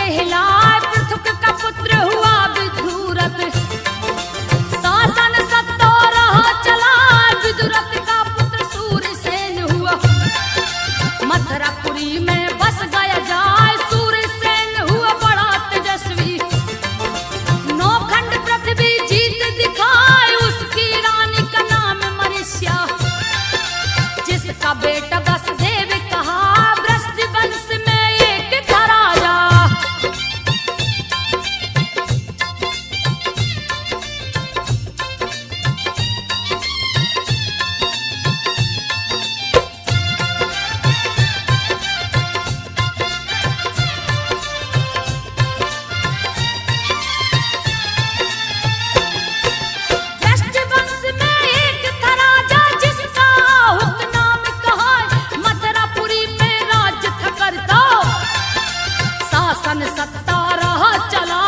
कहलाए पृथुक का पुत्र हुआ विदुरथ। शासन सत्ता रहा चला विदुरथ का पुत्र सूरसेन हुआ। मथुरापुरी में बस गया जाए सूरसेन हुआ बड़ा तेजस्वी। नौखंड पृथ्वी जीत दिखाए उसकी रानी का नाम मरीस्या। जिसका बेटा वसुदेव कहा वृष्टि वंश में एक था राजा। वृष्टि वंश में एक था राजा जिसका हुक नाम कहा मथुरापुरी में राज्य था करता। शासन सत्ता रहा चला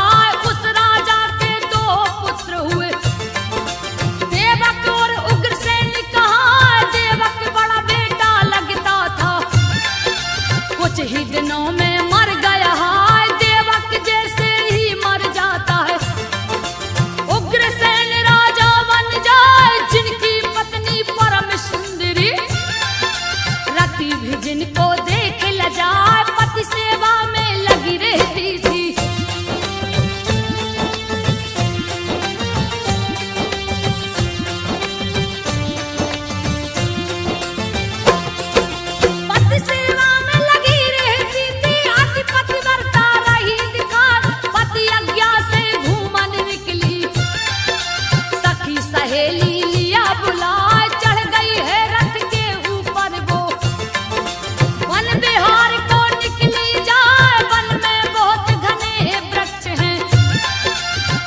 उस राजा के दो पुत्र हुए। देवक और उग्रसेन कहा देवक बड़ा बेटा लगता था। कुछ ही दिनों में मर गया है देवक जैसे ही मर जाता है। उग्रसेन राजा बन जाए जिनकी पत्नी परम सुंदरी। रति भी जिनको देख ल जाए पति सेवा में लगी रहती थी। पति सेवा में लगी रहती थी अति पतिव्रता रही दिखार। पति आज्ञा से घूमन निकली सखी सहेली लिया बुलाए। चढ़ गई है रथ के ऊपर वो वन बिहार को निकली जाए। वन में बहुत घने वृक्ष हैं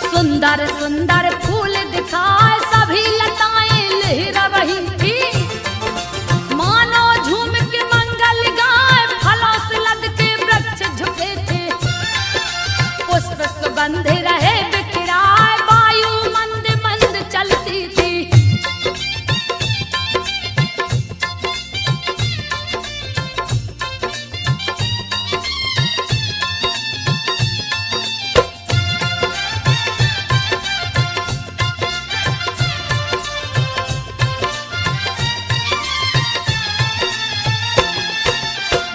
सुंदर सुंदर फूल दिखाए। सभी लताएं लहरा रही थी मानो झूम के मंगल गाए। फलों से लद के वृक्ष झुके थे पुष्प सुगंध रहे बिखराए। वायु मंद मंद चलती थी।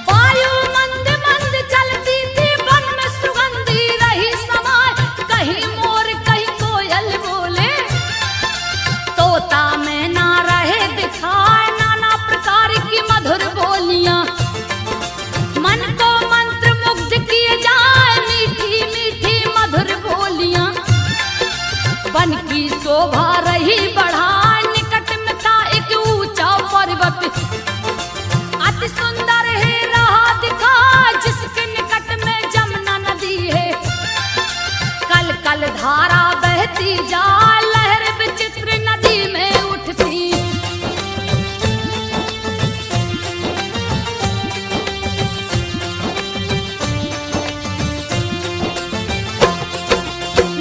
वायु मंद मंद चलती थी वन में सुगंधी रही समाए। कहीं मोर कहीं कोयल बोले तोता मैना रहे दिखाए। नाना प्रकार की मधुर बोलियां मन को मंत्र मुग्ध किए जाए। मीठी मीठी मधुर बोलियां वन की शोभा रही बढ़ाए। निकट में था एक ऊंचा पर्वत अति सुंदर है रहा दिखा। जिसके निकट में जमुना नदी है कल कल धारा बहती जा। लहर विचित्र नदी में उठती।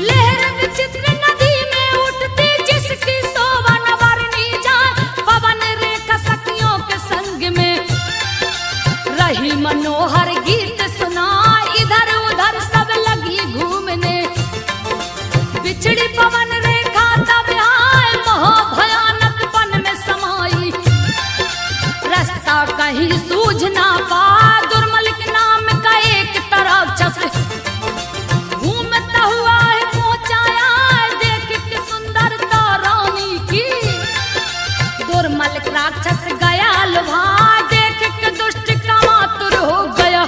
लहर विचित्र नदी में उठती जिसकी शोभा न वर्णी जाए। पवन रेखा सखियों के संग में रही मनोहर गीत सुना। इधर उधर सब लगी घूमने बिछड़ी पवन रेखा तब आए। महाभयानक वन में समाई रास्ता कहीं सूझ ना पा। दुर्मलिक नाम का एक राक्षस घूमता हुआ है पहुंचाया। देख के सुंदरता रानी की दुर्मलिक राक्षस गया लुभा। देख के दुष्ट कामातुर हो गया।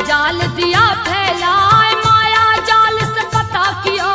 जाल दिया फैलाए, माया जाल से पता किया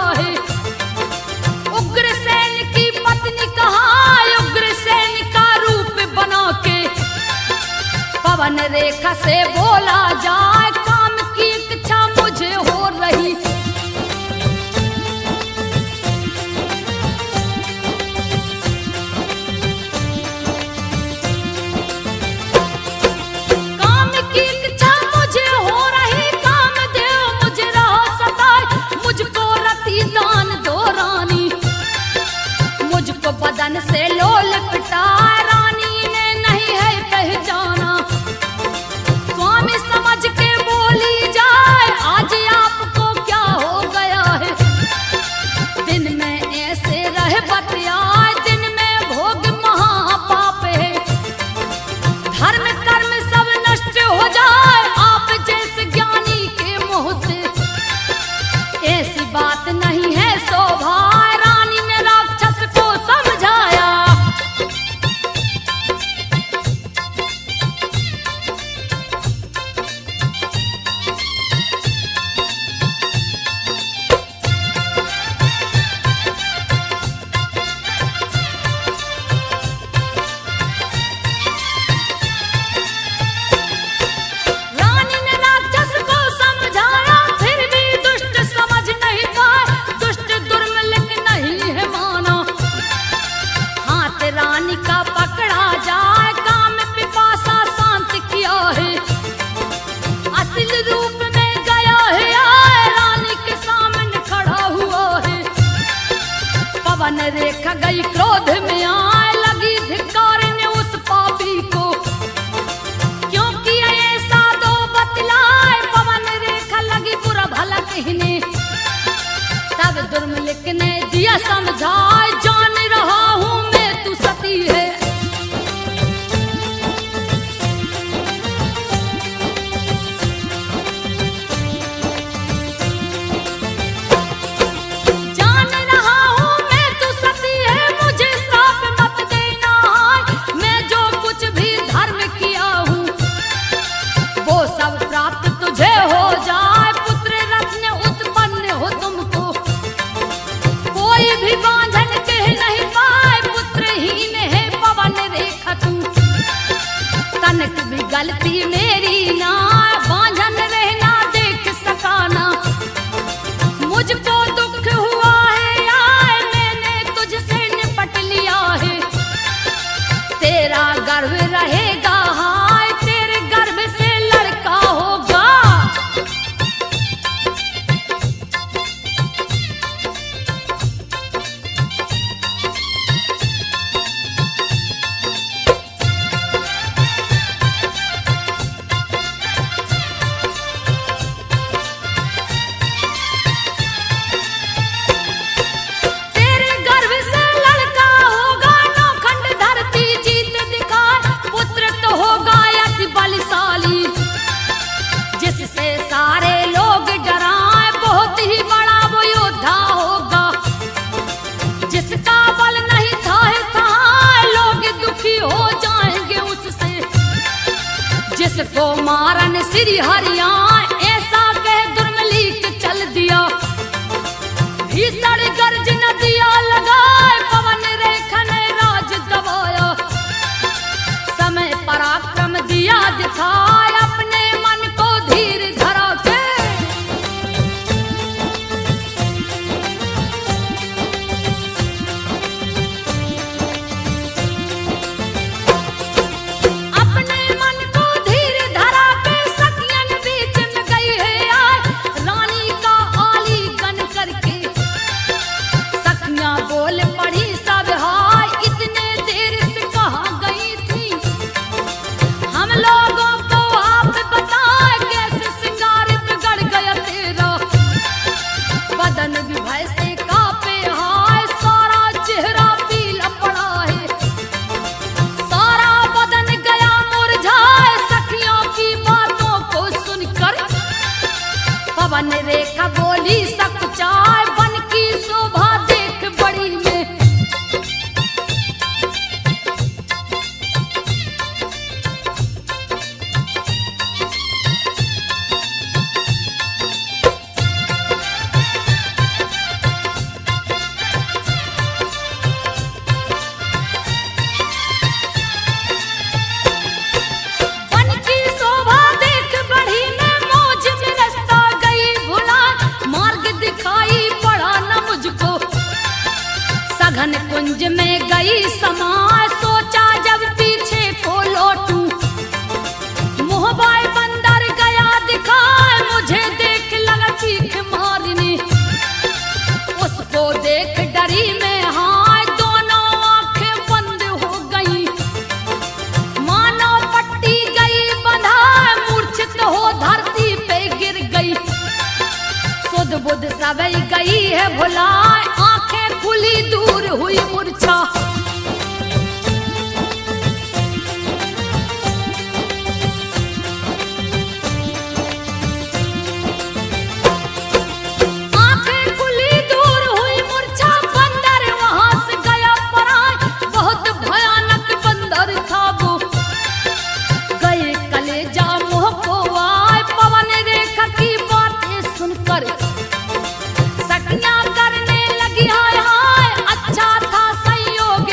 गई क्रोध में आए लगी धिक्कारने उस पापी को, क्योंकि ऐसा दो बतलाए पवन रेखा लगी बुरा भला कहने। तब दुर्मलिक ने दिया समझाए जान रहा हूं मैं तू सती है। गलती मेरी ना बांझन रहना देख सकाना, मुझको दुख हुआ है आए मैंने तुझसे निपट लिया है। तेरा गर्व रहेगा हाय तेरे गर्भ से लड़का होगा। जिसको मारन श्री हरिया ऐसा कह दुर्मलिक चल दिया। भीषण गर्ज नदिया लगाए पवन रेखा ने राज दबाया। समय पराक्रम दिया दिखाए अपने मन को धीर धरा के। पवन रेखा बोली सकुचाए बन की शोभा देख बड़ी में। घन कुंज में गई समा सोचा जब पीछे को लौटूं। मोहबाई बंदर गया दिखाए मुझे देख लगा चीख मारने। उसको देख डरी में हाय दोनों आंखें बंद हो गई। मानो पट्टी गई बंधा मूर्छित हो धरती पे गिर गई। सुध बुध सब गई है भुलाए आंखें खुली दूर हुई मूर्छा। आंखें खुली दूर हुई मूर्छा बंदर वहां से गया पराए। बहुत भयानक बंदर था वो गए कलेजा मुंह को आए। पवन रेखा की बातें सुनकर सखियां करने लगी हाय हाय। अच्छा था संयोग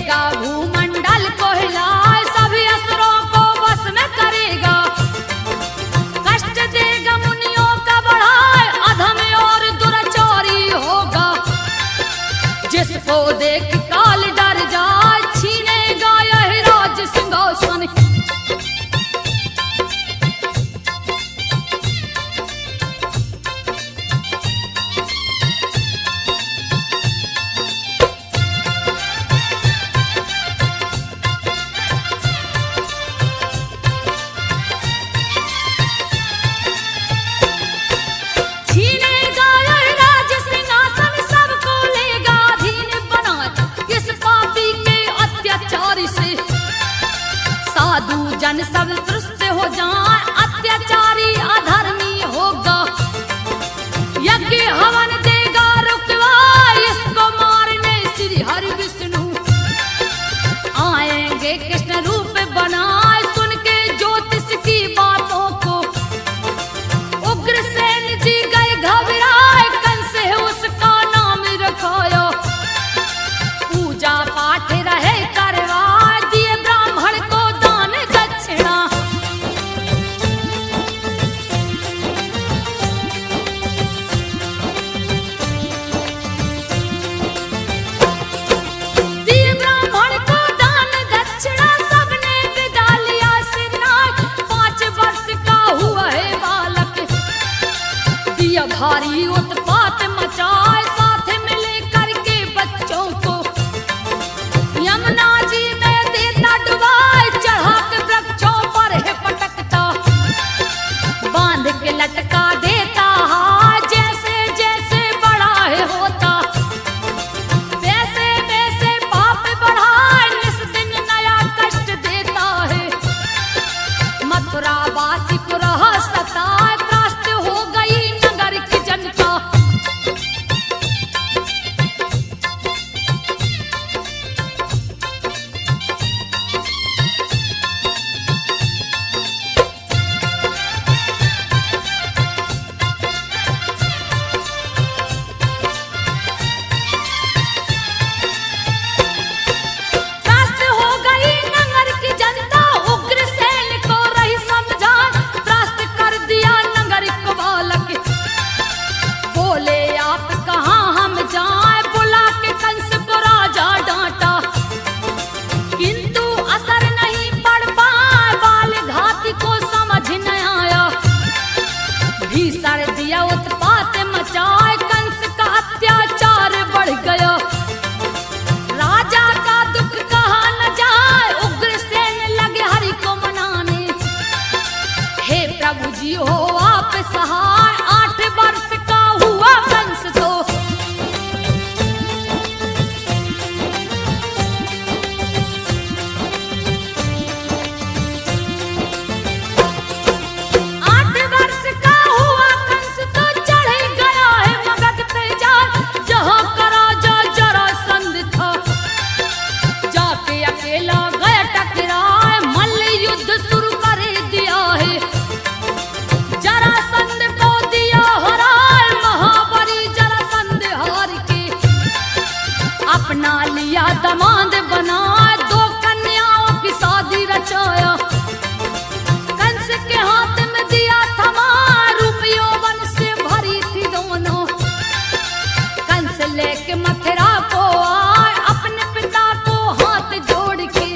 देगा भूमंडल को हिलाए, सभी असुरों को बस में करेगा, कष्ट देगा मुनियों का बढ़ाए, अधम और दुराचारी होगा, जिसको देख काल डर जाए, छीनेगा यह राज सिंहासन। साधु जन सब तृष्ट हो जाए, अत्याचारी अधर्मी होगा, यज्ञ हवन देगा रुकवा, इसको मारने श्री हरि विष्णु आएंगे, कृष्ण रूप बनाए, सुन के ज्योतिष की बातों को उग्रसेन जी गए घबराए, कंस है उसका नाम रखाया, पूजा पाठ रहे करवाए, दिए ब्राह्मण को भारी उत्पात मचाए, साथ मिले करके बच्चों को यमुना जी में देता डुबाए, चढ़ा के वृक्षों पर है पटकता, बांध के लटका देता हाय, जैसे जैसे बड़ा है होता, वैसे वैसे पाप बढ़ाए, निस दिन नया कष्ट देता है, मथुरा वासी को रहा सताए, त्रस्त हो गई की जनता। त्रस्त हो गई नगर की जनता, उग्रसेन को रही समझाए, त्रस्त कर दिया नगर को बालक, बोले आप कहाँ हम जाएं, बुला के कंस को राजा डांटा, किंतु असर नहीं पड़ पाए, बाल घाती को समझ न आया, भीषण दिया उत्पात मचाए, कंस का अत्याचार बढ़ गया, राजा का दुख कहा न जाए, उग्रसेन लगे हरि को मनाने, हे प्रभु जी हो आप सहाय, 8 वर्ष का हुआ कंस तो, चढ़ गया है मगध पे जाए, जहाँ का राजा जरासंध था, जाके अकेला गया टकराए, मल्ल युद्ध शुरू कर दिया है, जरासंध को दिया हराए, महाबली जरासंध हार के अपना लिया दमाद बनाए, 2 कन्याओं की शादी रचाया, कंस के हाथ में दिया थमा, रूप यौवन से भरी थी दोनों, कंस लेके मथुरा को आए, अपने पिता को हाथ जोड़ के,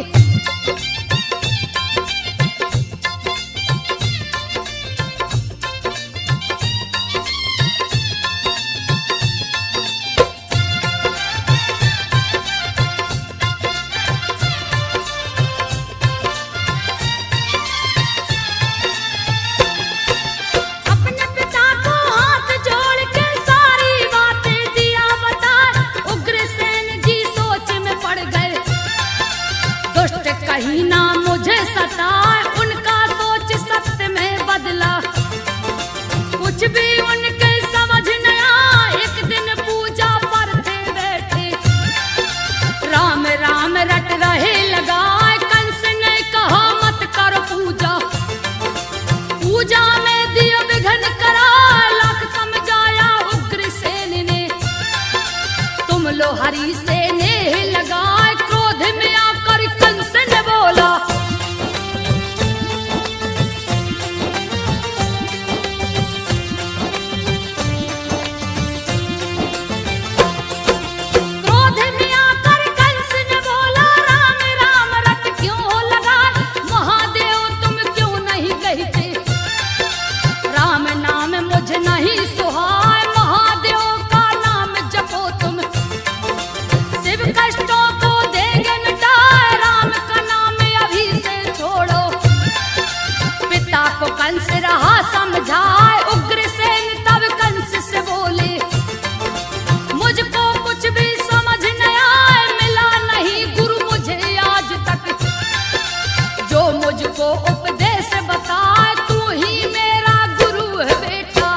कहीं ना मुझे सताए, उनका सोच सत्य में बदला, कुछ भी उनके समझ न आया, एक दिन पूजा पर थे बैठे, राम राम रट रहे लगाए, कंस ने कहा मत कर पूजा, पूजा में दिया विघ्न करा, लाख समझाया उग्रसेन ने, तुम लो हरि से नेह लगाए, क्रोध में मुझको उपदेश बताए, तू ही मेरा गुरु है बेटा।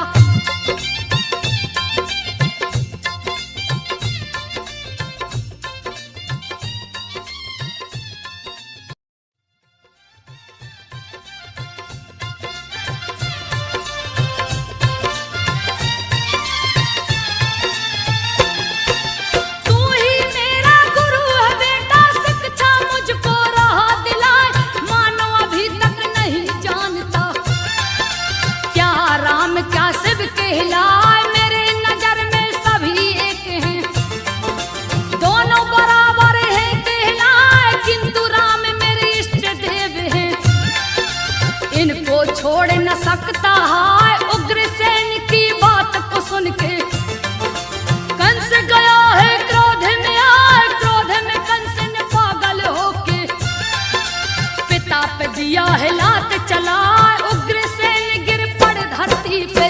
तू ही मेरा गुरु है बेटा, शिक्षा मुझको राह दिलाए, मानो अभी तक नहीं जानता क्या राम क्या शिव कहलाए। मेरे नजर में सभी एक हैं, दोनों बराबर हैं कहलाए, किंतु राम मेरे इष्ट देव हैं, इनको छोड़ न सकता है। उग्रसेन की बात को सुन के कंस गया है क्रोध में आए, क्रोध में कंस ने पागल होके पिता पे दिया है लात चलाए। उग्रसेन गिर पड़ धरती पे,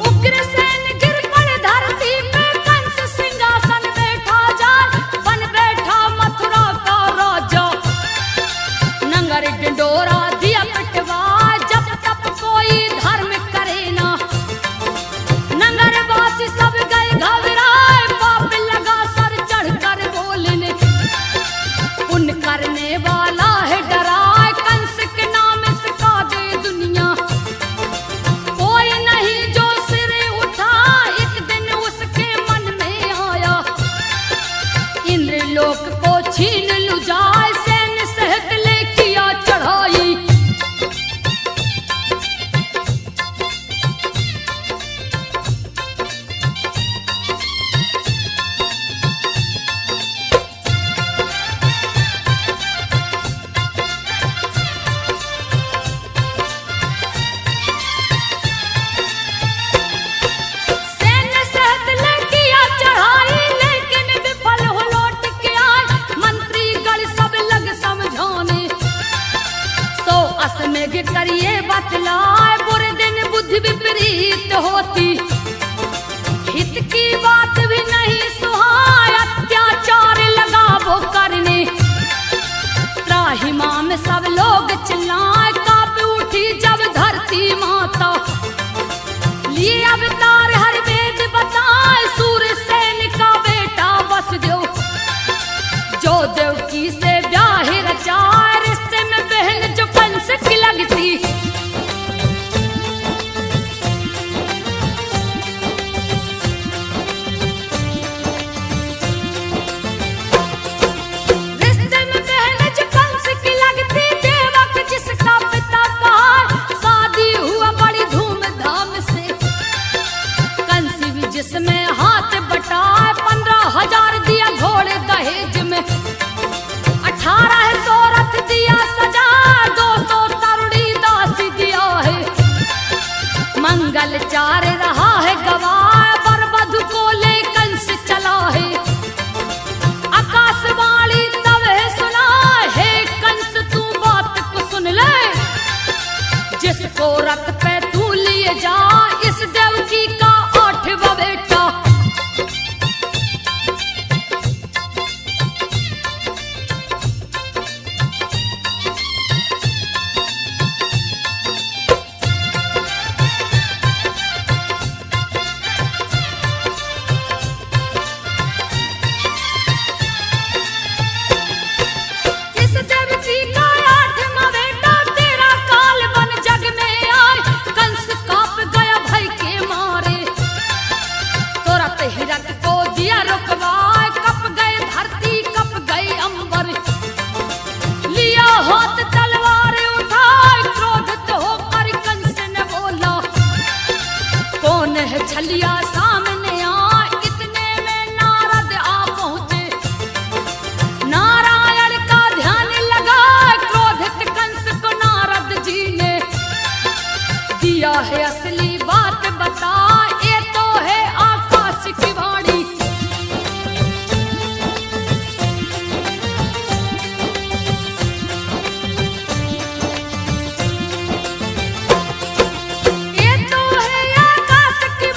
उग्रसेन गिर पड़ धरती पे, कंस सिंहासन बैठा जाए, बन बैठा मथुरा का राजा, नंगर डिंडोरा दिया पिटवा, जब तब कोई धर्म करे ना, नगरवासी सब गए घबराए, पाप लगा सर चढ़कर बोलने, पुण्य करने वाला है डराए, कंस के नाम सिखा दे दुनिया, कोई नहीं जो सिर उठा। एक दिन उसके मन में आया, इंद्रलोक को छीन लूं जाए, सैन्य सहित ले किया चढ़ाई। सैन्य सहित ले किया चढ़ाई, लेकिन विफल हो लौट के आए, मंत्री गण सब लग समझाने, 100 अश्वमेघ करिए बतलाए, बुरे दिन बुद्धि विपरीत होती, हित की बात भी नहीं सुहाए, अत्याचार लगा वो करने, त्राहिमाम में सब लोग चिल्लाए, कांप उठी जब धरती माता, लिए अवतार हर वेद बताए, सूरसेन का बेटा वसुदेव, जो देवकी से ब्याह रचाए, रिश्ते में बहन जो कंस की लगती, रिश्ते में बहन जो कंस की लगती, देवक जिसका पिता कहा, शादी हुआ बड़ी धूमधाम से, कंस भी जिसमें हाथ बटाए, 15,000 दिया घोड़े दहेज में, 1800 रथ दिया सजा, 200 तरुणी दासी दिया है, मंगल चार रहा है गवाह, वर वधु को ले कंस चला है, आकाशवाणी तब है सुना है, कंस तू बात को सुन ले, जिसको रथ पे तू लिए जा, इस देवकी का 8वां बेटा। इस देवकी का 8वां बेटा, तेरा काल बन जग में आए, कंस कांप गया भय के मारे, तुरंत हिरक को दिया रुकवाए, कप गए धरती कप गए अंबर, लिया हाथ तलवार उठाए, क्रोधित होकर कंस ने बोला, कौन है छलिया सामने आ, इतने में नारद आ पहुंचे, नारायण का ध्यान लगा, क्रोधित कंस को नारद जी ने दिया है असली बात बता, ये तो है आकाश की वाणी। ये तो है आकाश की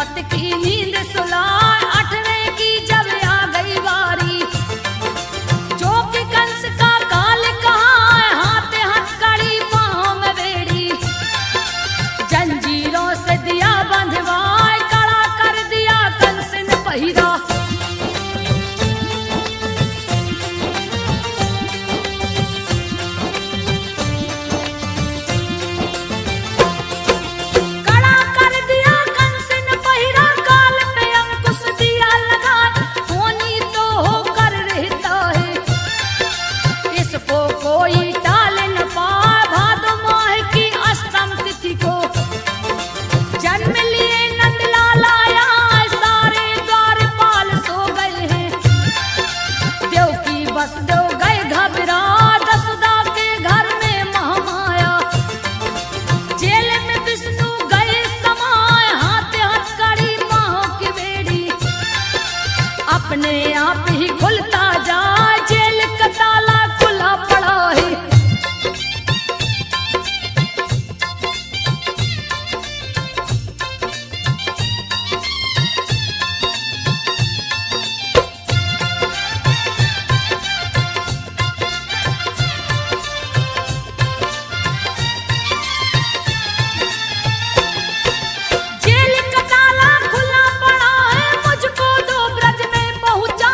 रात की नींद सुलाए, 8वें की जब आ गई बारी, जो कि कंस का काल कहाँ है, हाथ हथकड़ी पाँव में बेड़ी, जंजीरों से दिया बंधवाए, कड़ा कर दिया कंस ने पहिरा। अपने आप ही खुलता जाए, जेल का ताला खुला पड़ा है। जेल का ताला खुला पड़ा है, मुझको दो ब्रज में पहुंचा।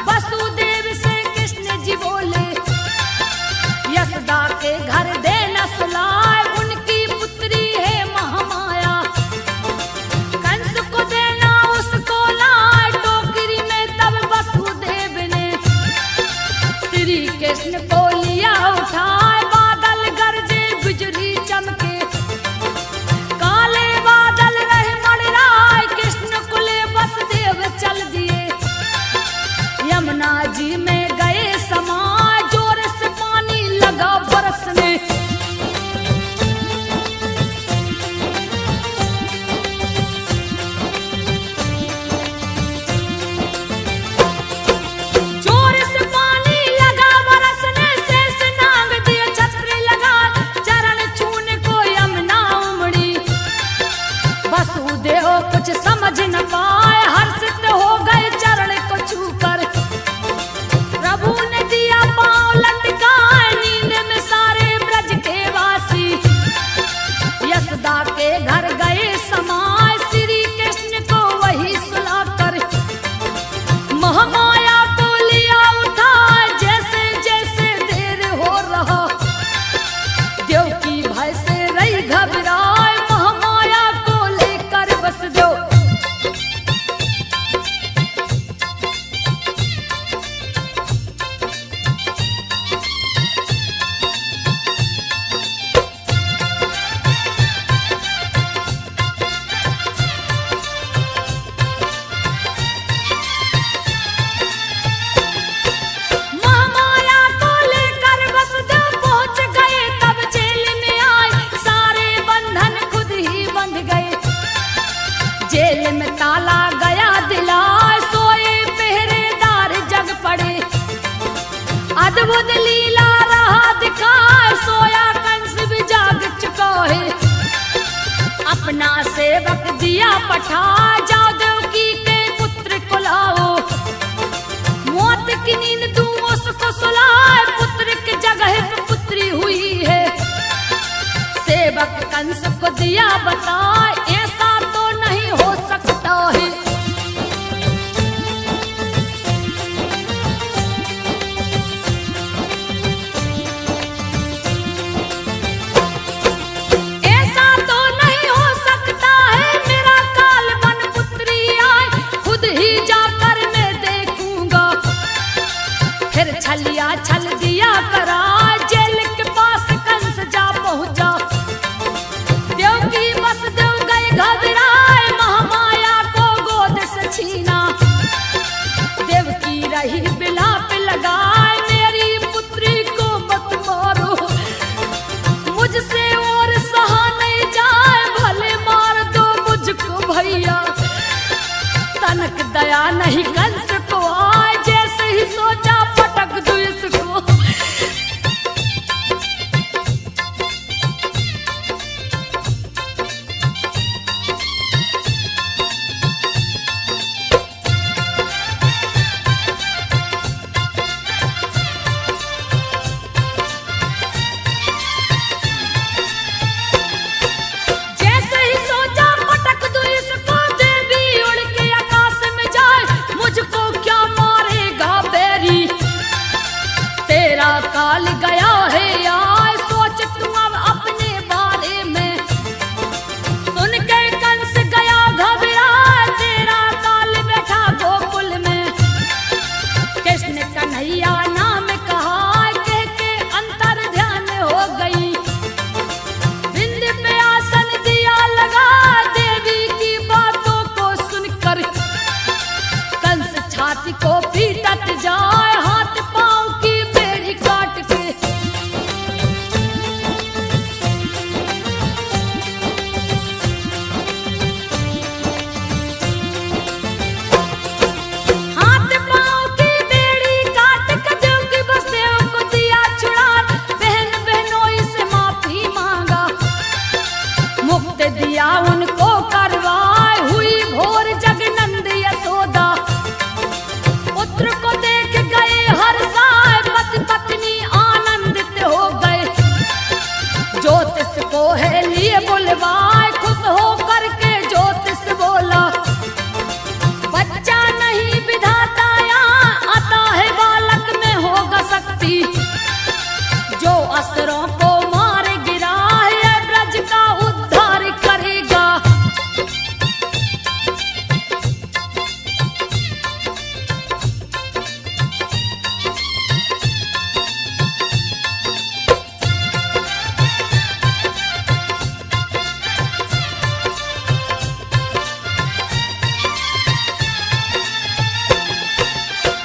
वसुदेव से कृष्ण जी बोले, यशोदा के घर दे न सुलाए, उनकी पुत्री है महामाया, कंस को देना उसको लाए। टोकरी में तब वसुदेव ने श्री कृष्ण को लिया उठाए, बादल गरजे बिजली चमके, काले बादल रहे मड़राए, कृष्ण को ले वसुदेव चल दिए, यमुना जी में गए समाए, जोर से पानी लगा बरसने। जोर से पानी लगा बरसने, शेषनाग दिए छत्र लगा, चरण छूने को यमुना उमड़ी, वसुदेव कुछ समझ न पाए, हर्षित हो गए चरण को छूकर, प्रभु ने दिया पांव लटकाए, नींद में सारे ब्रज के वासी, यशोदा के घर गए समाए, श्री कृष्ण को वही सुलाकर, महामाया को लिया उठाए, जैसे जैसे देर हो रहा, देवकी भय से रही घबराए, महामाया को लेकर वसुदेव महामाया को लेकर वसुदेव पहुंच गए, तब जेल में आए, सारे बंधन खुद ही बंध गए, जेल में ताला गया दिलाए, सोए पहरेदार जग पड़े, अद्भुत लीला रहा दिखाए, सोया कंस भी जाग चुका है, अपना सेवक दिया पठा, जाओ देवकी के पुत्र को लाओ, मौत की नींद दूं उसको सुलाए, पुत्र की जगह पे पुत्री हुई है, सेवक कंस को दिया बताए, ऐसा तो नहीं हो सकता है। ऐसा तो नहीं हो सकता है, मेरा काल बन पुत्री आए, खुद ही जाकर मैं देखूंगा, फिर छलिया छल दिया करा, जेल के पास कंस जा पहुंचा, देवकी वसुदेव गए घबराए, महामाया को गोद से छीना, देवकी रही बिलाप लगाए, मेरी पुत्री को मत मारो, मुझसे और सहा नहीं जाए, भले मार दो मुझको भैया, तनक दया नहीं कंस को आए, जैसे ही सोचा पटक दो इसको। छाती को पीटत जाए हाथ पांव की बेड़ी काट के। हाथ पांव की बेड़ी काट के देव की बसदेव को दिया छुड़ा, बहन बहनोई से माफी मांगा, मुक्त दिया उनको करवाए, हुई भोर जगनंद यशोदा। पुत्र को देख गए हर्षाए, पति पत्नी आनंदित हो गए, ज्योतिष को है लिए बुलवाए, खुश हो करके ज्योतिष बोला, बच्चा नहीं विधाता यहाँ आता है, बालक में होगा शक्ति, जो असुरों को मार गिरा है ब्रज का उद्धार करेगा।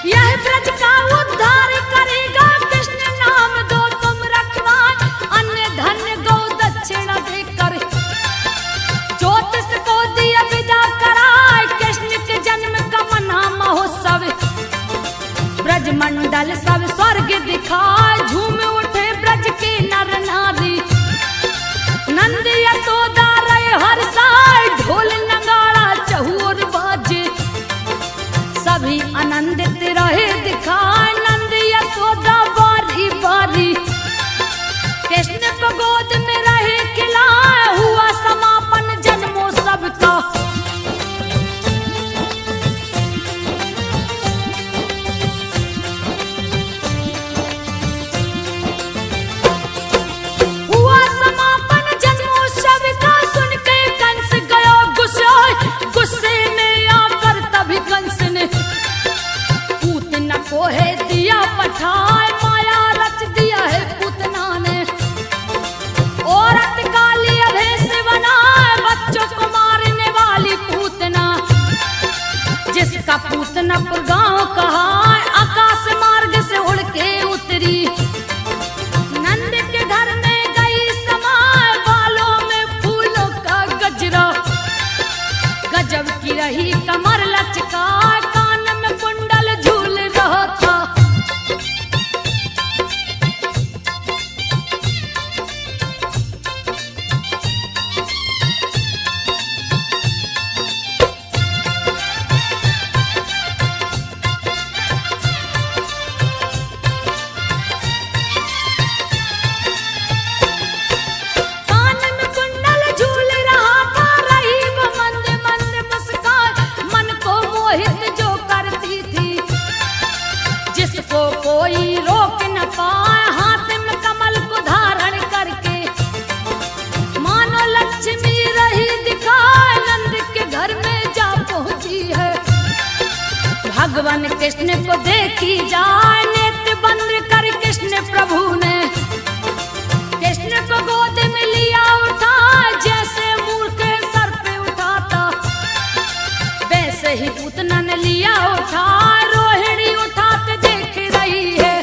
यह ब्रज का उद्धार करेगा, कृष्ण नाम दो तुम रखवाए, अन्य धन्य गौ दक्षिणा देकर, ज्योतिष को दिया विदा कराए, कृष्ण के जन्म का मना महोत्सव, ब्रज मंडल सब स्वर्ग दिखाए, झूम उठे ब्रज के नर नारी, नंद यशोदा रहे हर्षाए, ढोल नगाड़ा चहुर बाजे, सभी आनंदित रहे दिखाए, नंद यशोदा बारी बारी, कृष्ण को गोद में रहे खिलाए, हुआ समापन जन्मोत्सव का। हुआ समापन जन्मोत्सव का, सुन के कंस गयो गुस्साए, गुस्से में आकर तभी कंस ने पूतना को है दिया पठाए, माया रच दिया है पूतना ने, औरत काली अभेश बनाए, बच्चों को मारने वाली पूतना, जिसका पूतनापुर गांव कहा, आकाश मार्ग से उड़ के उतरी, नंद के घर में गई समाए, बालों में फूलों का गजरा, गजब की रही कमर लचका, कान में कुंडल झूल रहा था। कान में कुंडल झूल रहा था, रही वो मंद मंद मुस्कान, मन को मोहित जो करती थी, जिसको कोई रोक न पाए, हाथ में कमल को धारण करके, मानो लक्ष्मी रही दिखाए, नंद के घर में जा पहुंची है, भगवान कृष्ण को देखी जाए, नेत्र बंद कर कृष्ण प्रभु ने, कृष्ण को गोद में लिया उठा, जैसे मूर्ख सर पे उठाता, वैसे ही पूतना ने लिया उठा, रोहिणी उठाते देख रही है।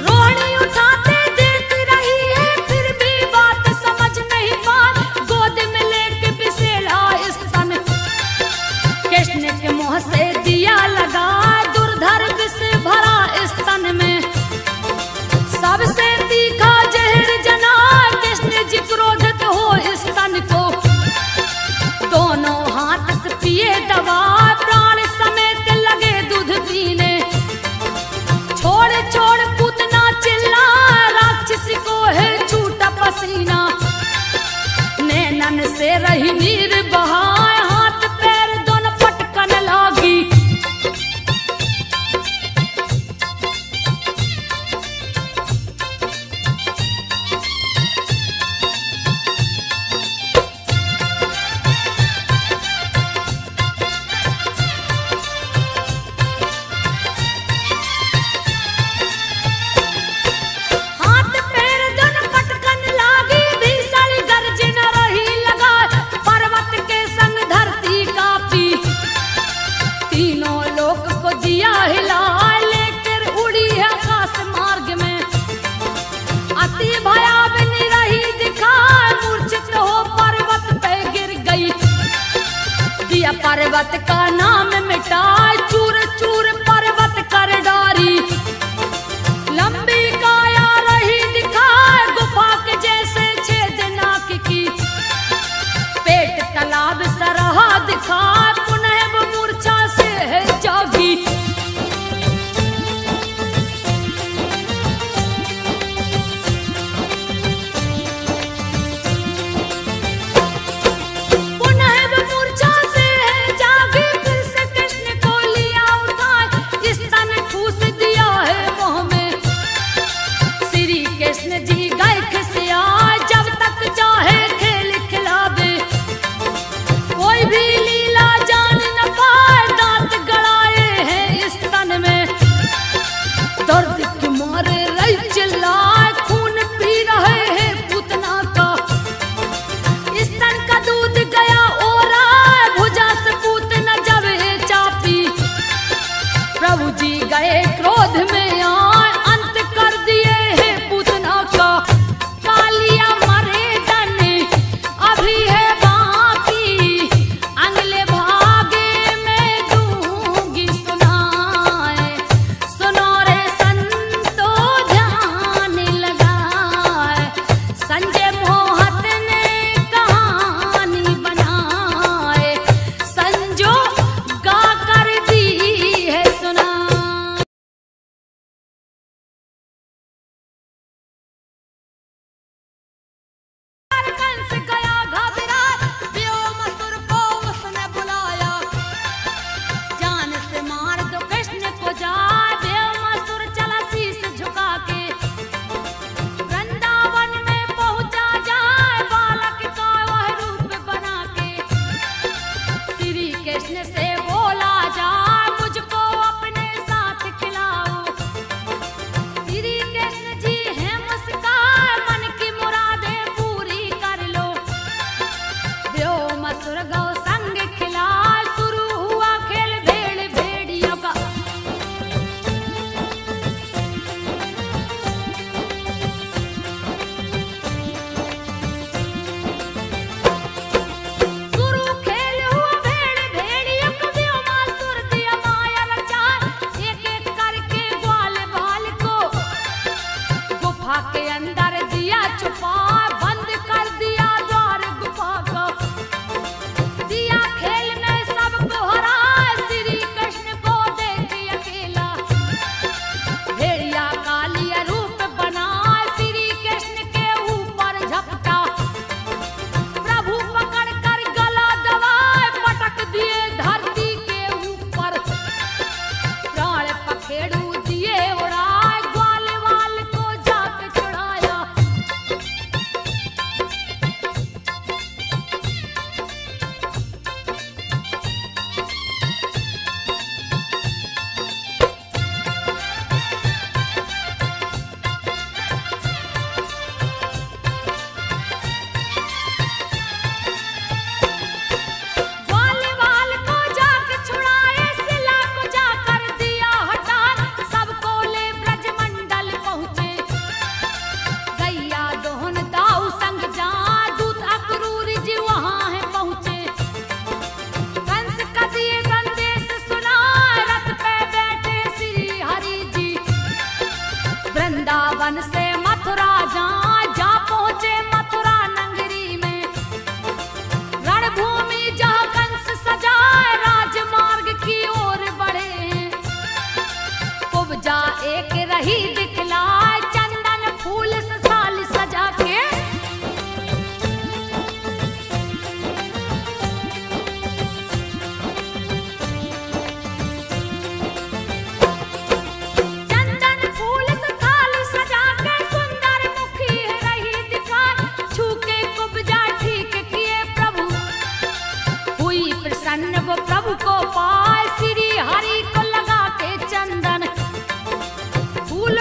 रोहिणी उठाते देख रही है, फिर भी बात समझ नहीं पाई, गोद में लेके बिसेला स्तन, कृष्ण के मुंह से दिया लगा, दुर्धर विष भरा स्तन में, सबसे तीखा जहर जना, कृष्ण जी क्रोधित हो स्तन को, दोनों हाथ से पिए दवा, प्राण समेत लगे दूध पीने, छोड़ छोड़ पूतना चिल्ला, राक्षस को है छूटा पसीना, नैनन से रही नीर बहाए, हाथ पैर दोनों पटकन लागी, हाथ पैर दोनों पर्वत का नाम मिटाए, चूर चूर पर्वत कर डारी। लंबी काया रही दिखाए, गुफा के जैसे छेद नाक की। पेट तालाब सरहा दिखाए, पुनः वो मूर्छा से है जागी। गए क्रोध में आए, अंत कर दिए है पूतना का। कालिया मरे डने अभी है बाकी, अगले भागे में दूंगी सुनाए। सुनो रे संतो ध्यान लगाए, संजय मोहत ने कहानी बनाए। संजो गा कर दी है सुना। कंस गया घबरा, व्योमासुर को उसने बुलाया। जान से मार दो कृष्ण को जाए, व्योमासुर चला शीश झुका के। वृंदावन में पहुंचा जाए, बालक का वह रूप बना के। श्री कृष्ण से बोला जाए, मुझको अपने साथ खिलाओ। श्री कृष्ण जी है मुस्कान, मन की मुरादें पूरी कर लो। व्योमासुर गौ संग खिला, शुरू हुआ खेल भेड़ भेड़ियों का। शुरू खेल हुआ भेड़ भेड़ियों का, व्योमासुर दिया माया रचाए। एक एक करके ग्वाल बाल को गुफा के अंदर दिया छुपा, बंद कर दिया द्वार गुफा का। दिया खेल में सबको हराए, श्री कृष्ण को देख अकेला। भेड़िया कालिया रूप बनाए, श्री कृष्ण के ऊपर झपटा। प्रभु पकड़ कर गला दबाए, पटक दिए धरती के ऊपर। प्राण पखेड़ू दिए उड़ाए, ग्वाल वाल को जाके छुड़ाया। ग्वाल वाल को जाके छुड़ाए, शिला को जाकर दिया हटा। सबको ले ब्रजमंडल पहुँचे, गैया दोहन दाऊ संग जा। दूत अक्रूर जी वहाँ है पहुँचे। कंस का दिए संदेश सुना, रथ पे बैठे श्री हरि जी। वृंदावन से मथुरा जा पहुँचे मथुरा नगरी में। रणभूमि जहाँ कंस सजाए, राजमार्ग की ओर बढ़े। कुब्जा एक रही दिखलाए, चंदन फूल से साल सजा के। चंदन फूल से थाली सजा के, सुंदर मुखी रही दिखाए। छू के कुब्जा ठीक किए प्रभु, हुई प्रसन्न वो प्रभु को पाए। श्री हरि को लगा के चंदन फूल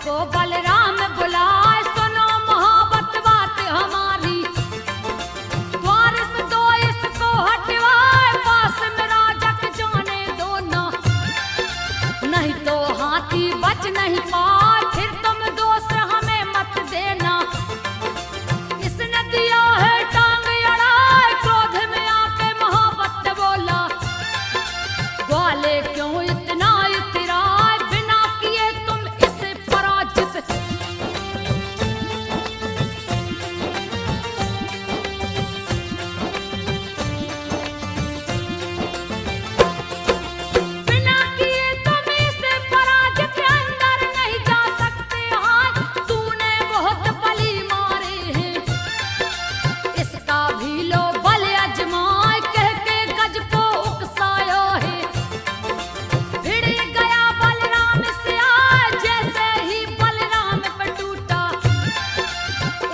को बलराम बुलाए, सुनो मोहब्बत बात हमारी, द्वार से दो इसको हटवाए, पास में राजा के जाने दो ना, नहीं तो हाथी बच नहीं पाए, फिर तुम दोस्त हमें मत देना। इसने दिया है टांग अड़ाए, क्रोध में आके मोहब्बत बोला, ग्वाले क्यों इतना इतराए, बिना किए तुम इसे पराजित। बिना किए तुम इसे पराजित, अंदर नहीं जा सकते हाय, तूने बहुत बली मारे हैं, इसका भी लो बल अजमाए, कह के गज को उकसाया है। भिड़ गया बलराम से आए, जैसे ही बलराम पे टूटा,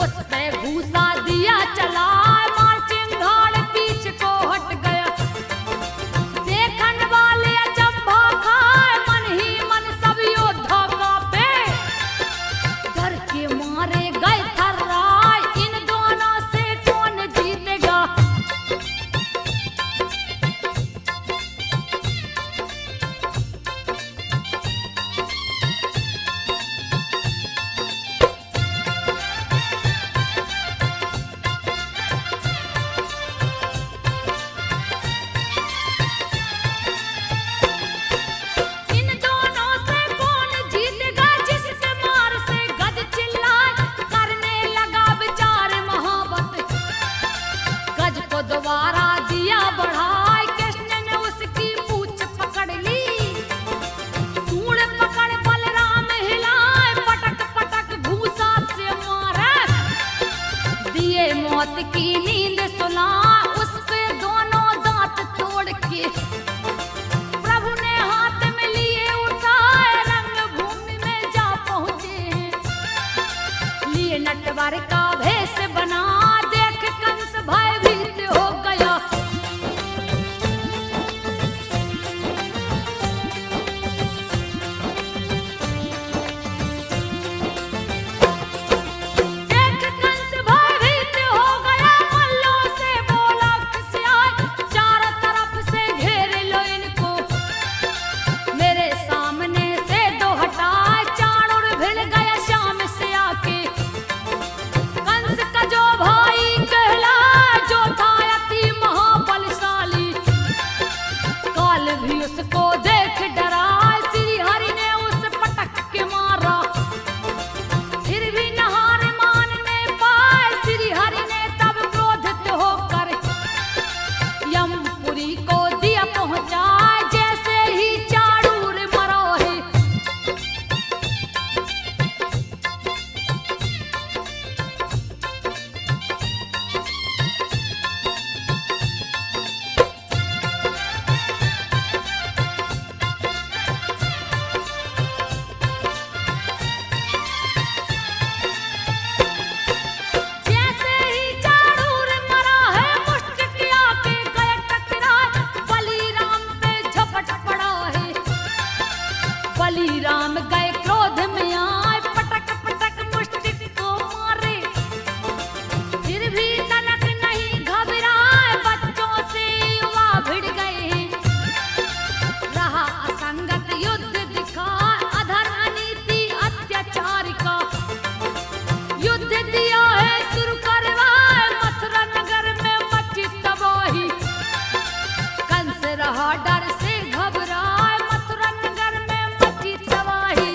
उस पे घूसा दिया चला, मार चिंगाड़ पीछ को हट गया। देखन वाले अचंभा खाए, मन ही मन सब योद्धा कांपे, डर के मारे गए थर्राए, इन दोनों से कौन जीतेगा। इन दोनों से कौन जीतेगा, जिसके मार से गज चिल्लाए, करने लगा विचार मोहब्बत, गज को दोबारा दिया बढ़ाए, कृष्ण ने उसकी पूंछ पकड़ ली, सूंड पकड़ बलराम हिलाए, पटक पटक घूसा से मारे, दिए मौत की नींद सुला, उस पे दोनों दांत तोड़ के, प्रभु ने हाथ में लिए उठाए, रंग भूमि में जा पहुंचे हैं, लिए नटवर का भेष बना, देख कंस भयभीत हो गया। देख कंस भयभीत हो गया, मल्लों से बोला खिसियाए, चारों तरफ से घेर लो इनको, मेरे सामने से दो हटाए, चाणूर भिड़ गया शाम से आके। कंस का जो भाई कहला, जो था अति महाबलशाली, काल भी उसको देख डरा, श्री हरि ने उस पटक के मारा, फिर भी नहार मानने पाए, श्री हरि ने तब क्रोधित होकर यमपुरी को दिया पहुंचाए, जैसे ही चाणूर मरा है। जैसे ही चाणूर मरा है, मुष्टिक आके गए टकराए, बलिराम पे झपट पड़ा है, बलिराम गए क्रोध में आए, पटक पटक मुष्टिक को मारे, फिर भी तनक नहीं घबराए, बच्चों से युवा भिड़ गए, रहा असंगत युद्ध दिखा, अधर अनीति अत्याचार का, युद्ध दिया है शुरू करवाए, मथुरा नगर में मची तबाही, कंस रहा डर से घबराए, मथुरा नगर में मची तबाही।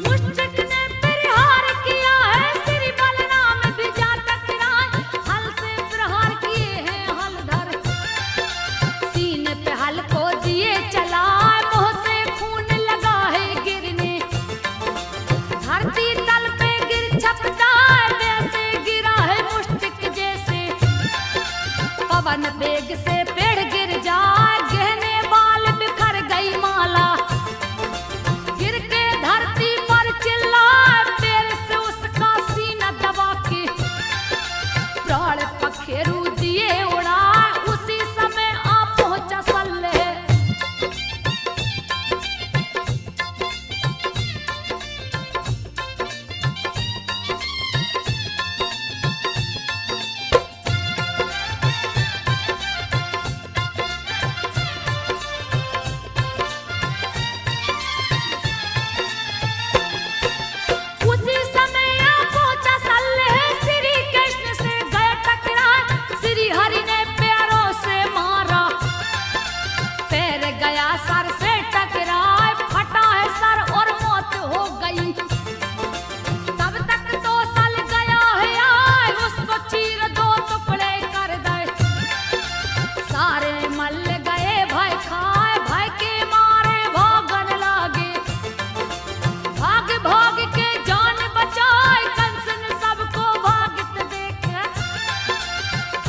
मुष्टिक ने प्रहार किया है, श्री बलराम भी जा टकराए, हल से प्रहार किए हैं हलधर, सीने पे हल को दिए चलाए, मुंह से खून लगा है गिरने, धरती तल पे गिर छपटाए, वैसे गिरा है मुष्टिक जैसे, पवन वेग से पेड़ गिर जाए, गहने बाल बिखर गई माला, गिर के धरती पर चिल्लाए, पैर से उसका सीना दबा के, प्राण पखेरु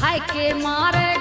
है के मारे